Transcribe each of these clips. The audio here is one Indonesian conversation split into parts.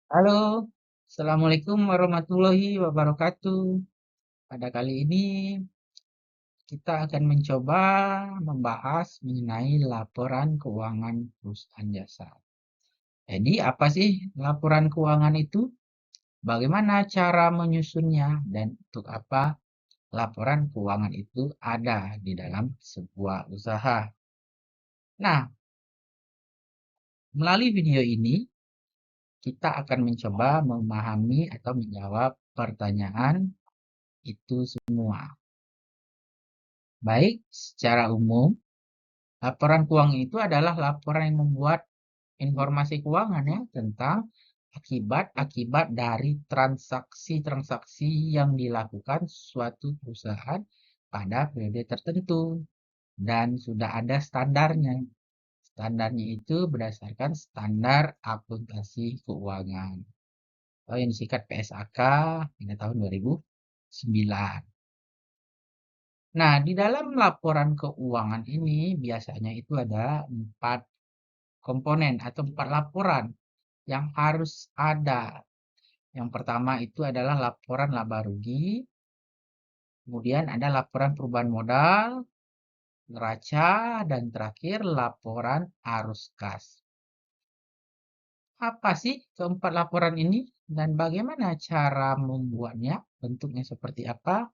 Halo, Assalamualaikum warahmatullahi wabarakatuh. Pada kali ini kita akan mencoba membahas mengenai laporan keuangan perusahaan jasa. Jadi, apa sih laporan keuangan itu? Bagaimana cara menyusunnya? Dan untuk apa laporan keuangan itu ada di dalam sebuah usaha? Nah, melalui video ini kita akan mencoba memahami atau menjawab pertanyaan itu semua. Baik, secara umum, laporan keuangan itu adalah laporan yang membuat informasi keuangan ya tentang akibat-akibat dari transaksi-transaksi yang dilakukan suatu perusahaan pada periode tertentu dan sudah ada standarnya. Standarnya itu berdasarkan standar akuntansi keuangan atau yang disingkat PSAK pada tahun 2009. Nah, di dalam laporan keuangan ini biasanya itu ada 4 komponen atau 4 laporan yang harus ada. Yang pertama itu adalah laporan laba rugi, kemudian ada laporan perubahan modal, neraca, dan terakhir laporan arus kas. Apa sih keempat laporan ini dan bagaimana cara membuatnya? Bentuknya seperti apa?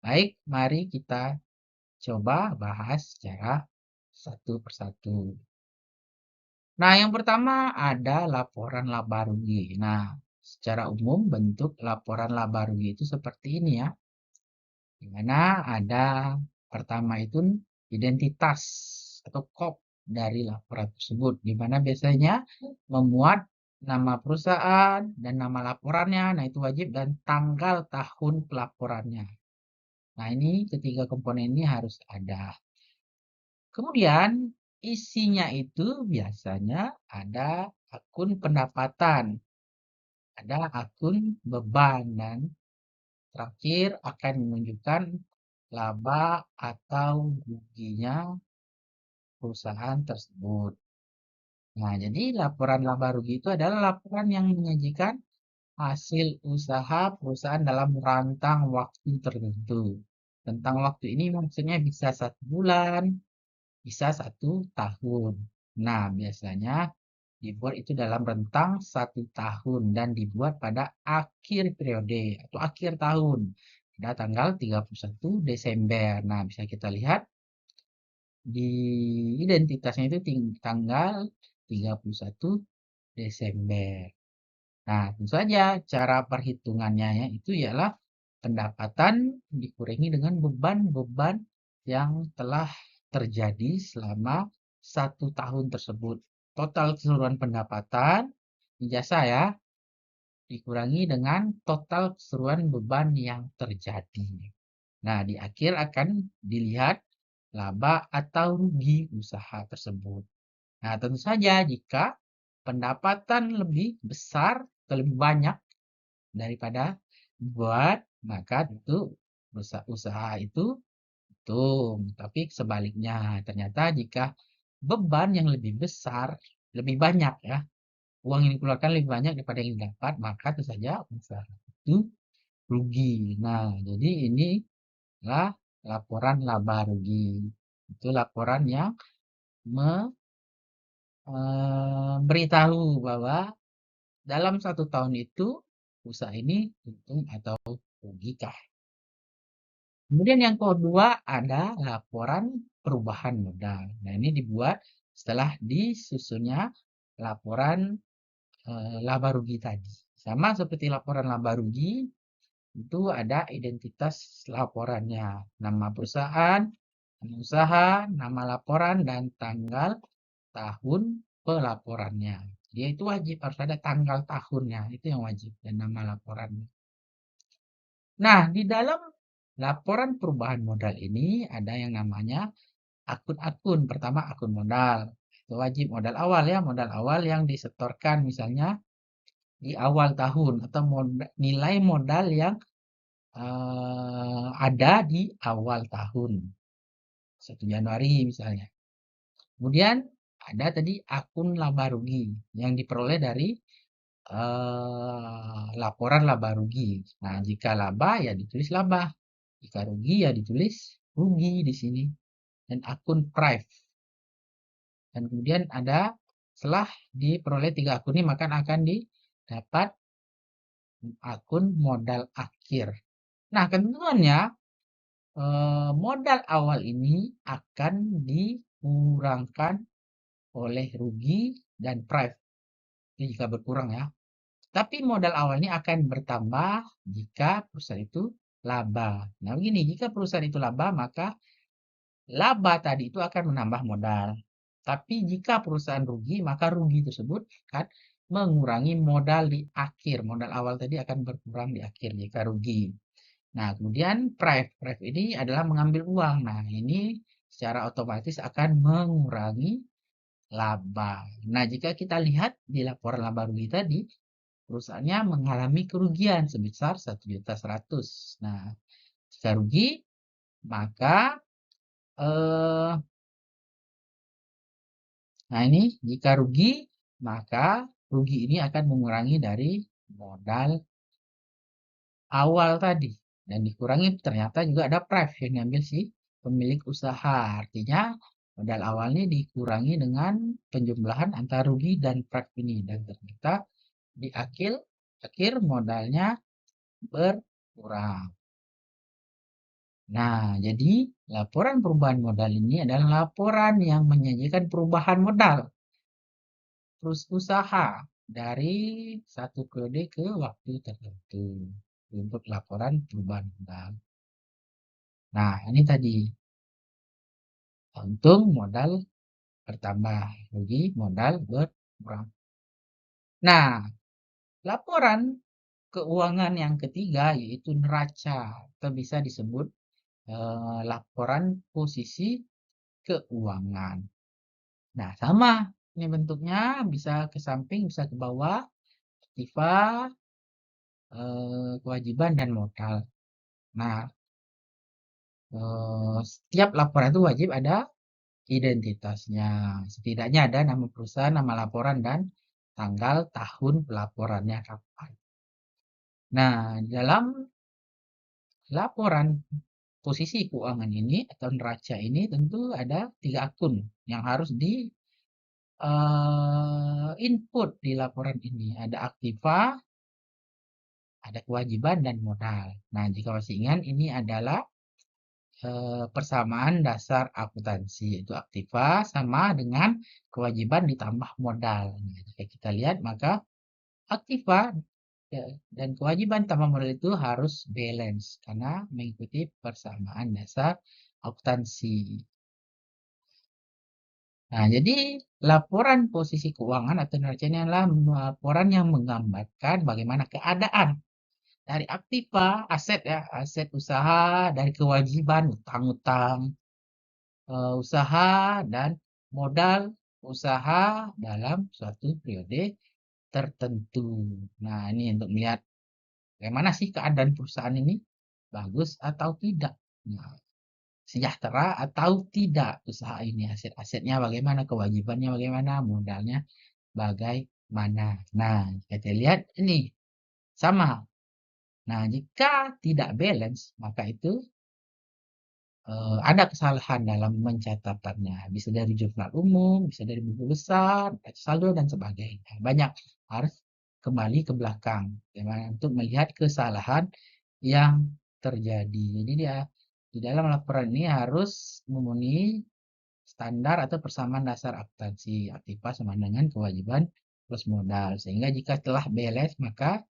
Baik, mari kita coba bahas secara satu persatu. Nah, yang pertama ada laporan laba rugi. Nah, secara umum bentuk laporan laba rugi itu seperti ini ya. Di mana ada pertama itu identitas atau kop dari laporan tersebut. Di mana biasanya memuat nama perusahaan dan nama laporannya. Nah, itu wajib dan tanggal tahun pelaporannya. Nah, ini ketiga komponen ini harus ada. Kemudian isinya itu biasanya ada akun pendapatan, ada akun beban, dan terakhir akan menunjukkan laba atau ruginya perusahaan tersebut. Nah, jadi laporan laba rugi itu adalah laporan yang menyajikan hasil usaha perusahaan dalam rentang waktu tertentu. Tentang waktu ini maksudnya bisa 1 bulan, bisa 1 tahun. Nah, biasanya dibuat itu dalam rentang 1 tahun dan dibuat pada akhir periode atau akhir tahun pada tanggal 31 Desember. Nah, bisa kita lihat di identitasnya itu tanggal 31 Desember. Nah, tentu saja cara perhitungannya ya, itu ialah pendapatan dikurangi dengan beban-beban yang telah terjadi selama 1 tahun tersebut. Total keseluruhan pendapatan jasa ya dikurangi dengan total keseluruhan beban yang terjadi. Nah, di akhir akan dilihat laba atau rugi usaha tersebut. Nah, tentu saja jika pendapatan lebih besar atau lebih banyak daripada buat, maka tentu usaha itu untung. Tapi sebaliknya, ternyata jika beban yang lebih besar, lebih banyak ya, uang yang dikeluarkan lebih banyak daripada yang didapat, maka tentu saja usaha itu rugi. Nah, jadi inilah laporan laba rugi. Itu laporan yang memberitahu bahwa dalam 1 tahun itu usaha ini untung atau rugikah. Kemudian yang kedua ada laporan perubahan modal. Nah, ini dibuat setelah disusunnya laporan laba rugi tadi. Sama seperti laporan laba rugi, itu ada identitas laporannya, nama perusahaan, nama usaha, nama laporan, dan tanggal tahun pelaporannya. Dia itu wajib harus ada tanggal tahunnya, itu yang wajib, dan nama laporannya. Nah, di dalam laporan perubahan modal ini ada yang namanya akun-akun. Pertama akun modal. Itu wajib modal awal ya, modal awal yang disetorkan misalnya di awal tahun atau nilai modal yang ada di awal tahun. 1 Januari misalnya. Kemudian ada tadi akun laba rugi yang diperoleh dari laporan laba rugi. Nah, jika laba ya ditulis laba, jika rugi ya ditulis rugi di sini. Dan akun prive. Dan kemudian ada setelah diperoleh 3 akun ini maka akan didapat akun modal akhir. Nah, ketentuannya modal awal ini akan dikurangkan oleh rugi dan prive. Itu jika berkurang ya. Tapi modal awalnya akan bertambah jika perusahaan itu laba. Nah, begini, jika perusahaan itu laba, maka laba tadi itu akan menambah modal. Tapi jika perusahaan rugi, maka rugi tersebut akan mengurangi modal di akhir. Modal awal tadi akan berkurang di akhir jika rugi. Nah, kemudian prive ini adalah mengambil uang. Nah, ini secara otomatis akan mengurangi laba. Nah, jika kita lihat di laporan laba rugi tadi, perusahaannya mengalami kerugian sebesar 1.100.000. Nah, jika rugi, maka eh, nah ini jika rugi, maka rugi ini akan mengurangi dari modal awal tadi. Dan dikurangi ternyata juga ada price yang diambil si pemilik usaha. Artinya modal awalnya dikurangi dengan penjumlahan antara rugi dan price ini. Dan ternyata di akhir modalnya berkurang. Nah, jadi laporan perubahan modal ini adalah laporan yang menyajikan perubahan modal terus usaha dari satu periode ke waktu tertentu untuk laporan perubahan modal. Nah, ini tadi untung modal bertambah, rugi modal berkurang. Nah, laporan keuangan yang ketiga yaitu neraca atau bisa disebut laporan posisi keuangan. Nah, sama ini bentuknya bisa ke samping, bisa ke bawah, aktiva, kewajiban dan modal. Nah, setiap laporan itu wajib ada identitasnya. Setidaknya ada nama perusahaan, nama laporan, dan tanggal tahun pelaporannya kapan. Nah, dalam laporan posisi keuangan ini atau neraca ini tentu ada 3 akun yang harus di input di laporan ini. Ada aktiva, ada kewajiban dan modal. Nah, jika masih ingat ini adalah persamaan dasar akuntansi, yaitu aktiva sama dengan kewajiban ditambah modal. Nah, jika kita lihat maka aktiva dan kewajiban tambah modal itu harus balance karena mengikuti persamaan dasar akuntansi. Nah, jadi laporan posisi keuangan atau neraca ini adalah laporan yang menggambarkan bagaimana keadaan dari aktiva, aset ya, aset usaha, dari kewajiban, utang-utang, usaha, dan modal usaha dalam suatu periode tertentu. Nah, ini untuk melihat bagaimana sih keadaan perusahaan ini, bagus atau tidak. Nah, sejahtera atau tidak usaha ini, aset-asetnya bagaimana, kewajibannya bagaimana, modalnya bagaimana. Nah, kita lihat ini sama. Nah, jika tidak balance, maka itu ada kesalahan dalam mencatatannya. Bisa dari jurnal umum, bisa dari buku besar, saldo, dan sebagainya. Banyak harus kembali ke belakang untuk melihat kesalahan yang terjadi. Jadi dia di dalam laporan ini harus memenuhi standar atau persamaan dasar akuntansi. Aktiva sama dengan kewajiban plus modal. Sehingga jika telah beres, maka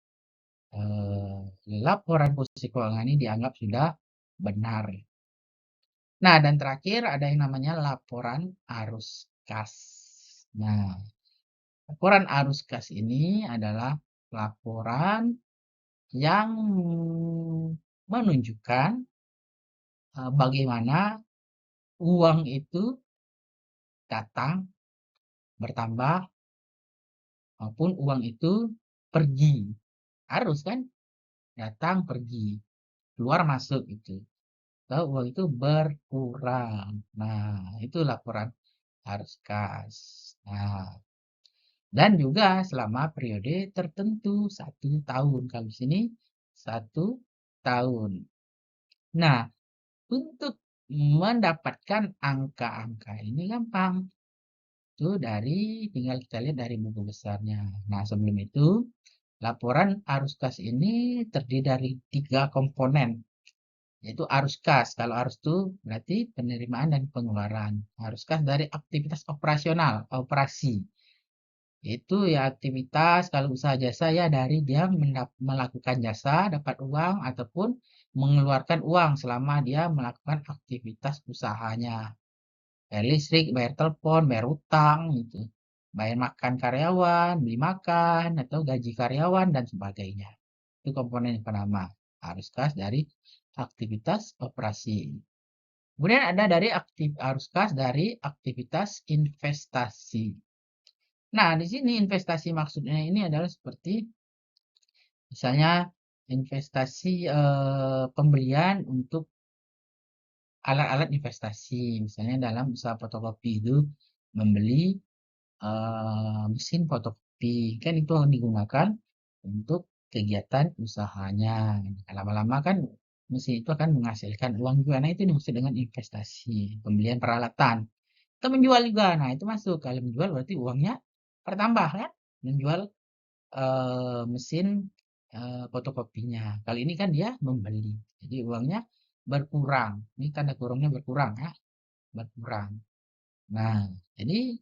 laporan posisi keuangan ini dianggap sudah benar. Nah, dan terakhir ada yang namanya laporan arus kas. Nah, laporan arus kas ini adalah laporan yang menunjukkan bagaimana uang itu datang, bertambah, maupun uang itu pergi. Arus kan, datang, pergi, keluar, masuk itu. Kalau uang itu berkurang. Nah, itu laporan arus kas. Nah, Dan juga selama periode tertentu 1 tahun. Kalau di sini 1 tahun. Nah, untuk mendapatkan angka-angka ini gampang. Itu tinggal kita lihat dari buku besarnya. Nah, sebelum itu, laporan arus kas ini terdiri dari 3 komponen, yaitu arus kas. Kalau arus itu berarti penerimaan dan pengeluaran. Arus kas dari aktivitas operasional, operasi. Itu ya aktivitas kalau usaha jasa ya dari dia melakukan jasa dapat uang ataupun mengeluarkan uang selama dia melakukan aktivitas usahanya. Bayar listrik, bayar telepon, bayar utang gitu. Bayar makan karyawan, beli makan atau gaji karyawan dan sebagainya. Itu komponen yang pertama, arus kas dari aktivitas operasi. Kemudian ada dari arus kas dari aktivitas investasi. Nah, di sini investasi maksudnya ini adalah seperti misalnya investasi pembelian untuk alat-alat investasi. Misalnya dalam usaha fotokopi itu membeli mesin fotokopi. Kan itu digunakan untuk kegiatan usahanya. Lama-lama kan mesin itu akan menghasilkan uang juga. Nah, itu dimaksud dengan investasi, pembelian peralatan. Atau menjual juga. Nah, itu masuk. Kalau menjual berarti uangnya bertambah kan? Menjual mesin fotokopinya. Kali ini kan dia membeli. Jadi uangnya berkurang. Ini tanda kurungnya berkurang ya, berkurang. Nah, jadi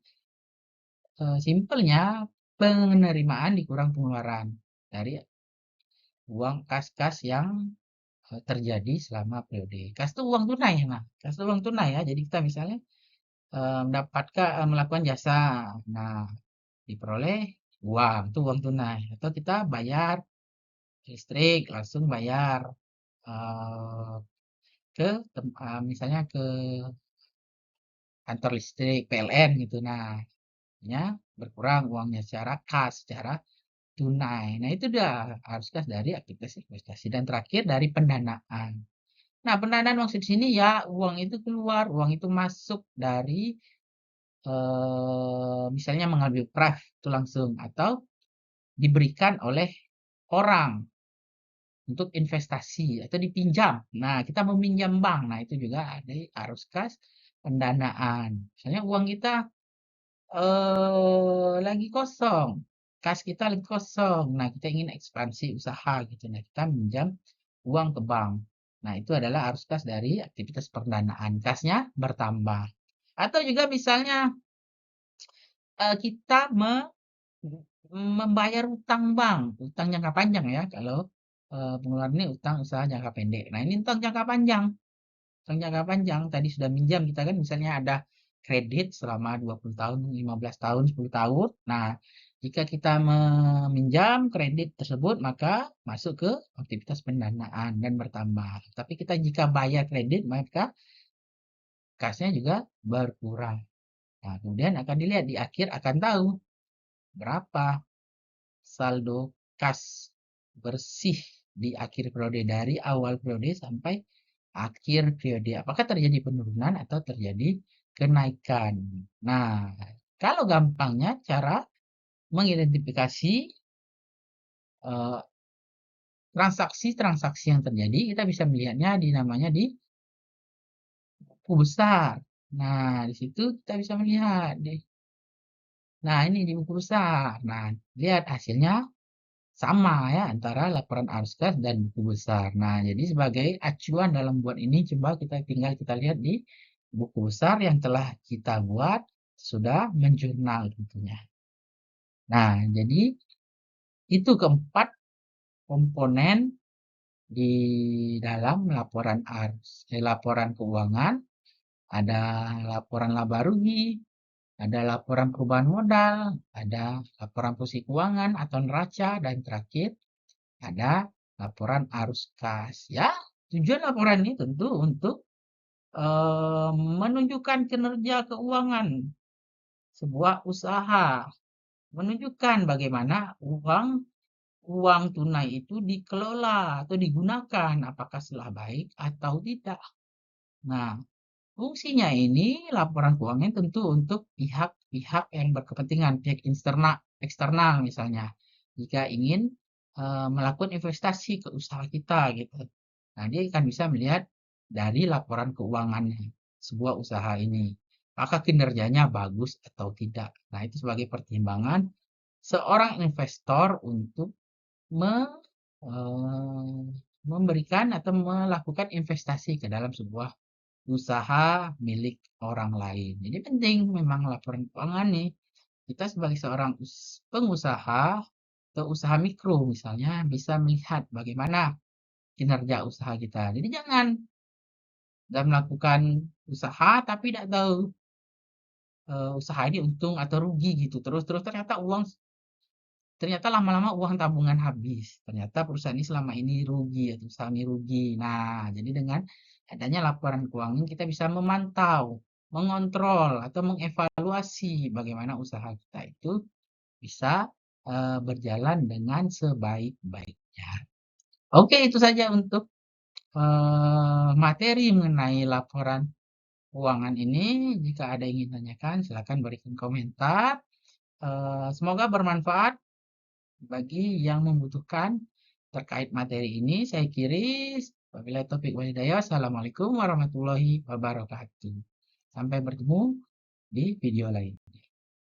simpelnya penerimaan dikurang pengeluaran dari uang kas-kas yang terjadi selama periode. Kas itu uang tunai. Nah, kas itu uang tunai ya. Jadi kita misalnya melakukan jasa. Nah, diperoleh uang, itu uang tunai. Atau kita bayar listrik, langsung bayar eh, misalnya ke kantor listrik PLN gitu. Nah, ya berkurang uangnya secara kas, secara tunai. Nah, itu udah harus kas dari aktivitas investasi. Dan terakhir dari pendanaan. Nah, pendanaan maksud di sini ya uang itu keluar, uang itu masuk dari misalnya mengambil pref itu langsung atau diberikan oleh orang untuk investasi atau dipinjam. Nah, kita meminjam bank. Nah, itu juga ada arus kas pendanaan. Misalnya uang kita lagi kosong, kas kita lagi kosong. Nah, kita ingin ekspansi usaha gitu. Nah, kita minjam uang ke bank. Nah, itu adalah arus kas dari aktivitas pendanaan. Kasnya bertambah. Atau juga misalnya kita membayar utang bank, utang jangka panjang ya. Kalau pengeluaran ini utang usaha jangka pendek. Nah, ini utang jangka panjang. Utang jangka panjang tadi sudah minjam kita kan misalnya ada kredit selama 20 tahun, 15 tahun, 10 tahun. Nah, jika kita meminjam kredit tersebut maka masuk ke aktivitas pendanaan dan bertambah. Tapi kita jika bayar kredit maka kasnya juga berkurang. Nah, kemudian akan dilihat di akhir akan tahu berapa saldo kas bersih di akhir periode dari awal periode sampai akhir periode. Apakah terjadi penurunan atau terjadi kenaikan? Nah, kalau gampangnya cara mengidentifikasi eh, transaksi-transaksi yang terjadi, kita bisa melihatnya namanya di buku besar. Nah, di situ kita bisa melihat. Nah, ini di buku besar. Nah, lihat hasilnya sama ya antara laporan arus kas dan buku besar. Nah, jadi sebagai acuan dalam buat ini coba kita lihat di buku besar yang telah kita buat sudah menjurnal tentunya. Nah, jadi itu keempat komponen di dalam laporan keuangan, ada laporan laba rugi, ada laporan perubahan modal, ada laporan posisi keuangan atau neraca, dan terakhir ada laporan arus kas. Ya, tujuan laporan ini tentu untuk menunjukkan kinerja keuangan sebuah usaha, menunjukkan bagaimana uang uang tunai itu dikelola atau digunakan, apakah setelah baik atau tidak. Nah, fungsinya ini laporan keuangan tentu untuk pihak-pihak yang berkepentingan, pihak eksternal misalnya, jika ingin melakukan investasi ke usaha kita gitu. Nah, dia akan bisa melihat dari laporan keuangannya sebuah usaha ini, apakah kinerjanya bagus atau tidak. Nah, itu sebagai pertimbangan seorang investor untuk me eee, memberikan atau melakukan investasi ke dalam sebuah usaha milik orang lain. Jadi penting memang laporan keuangan nih. Kita sebagai seorang pengusaha atau usaha mikro misalnya bisa melihat bagaimana kinerja usaha kita. Jadi jangan melakukan usaha tapi tidak tahu usaha ini untung atau rugi gitu. Terus-terus ternyata lama-lama uang tabungan habis. Ternyata perusahaan ini selama ini rugi atau usaha ini rugi. Nah, jadi dengan adanya laporan keuangan kita bisa memantau, mengontrol atau mengevaluasi bagaimana usaha kita itu bisa berjalan dengan sebaik-baiknya. Oke, itu saja untuk materi mengenai laporan keuangan ini. Jika ada yang ingin tanyakan, silakan berikan komentar. Semoga bermanfaat bagi yang membutuhkan terkait materi ini. Saya kiri. Wabillahi taufiq wal hidayah. Assalamualaikum warahmatullahi wabarakatuh. Sampai bertemu di video lain.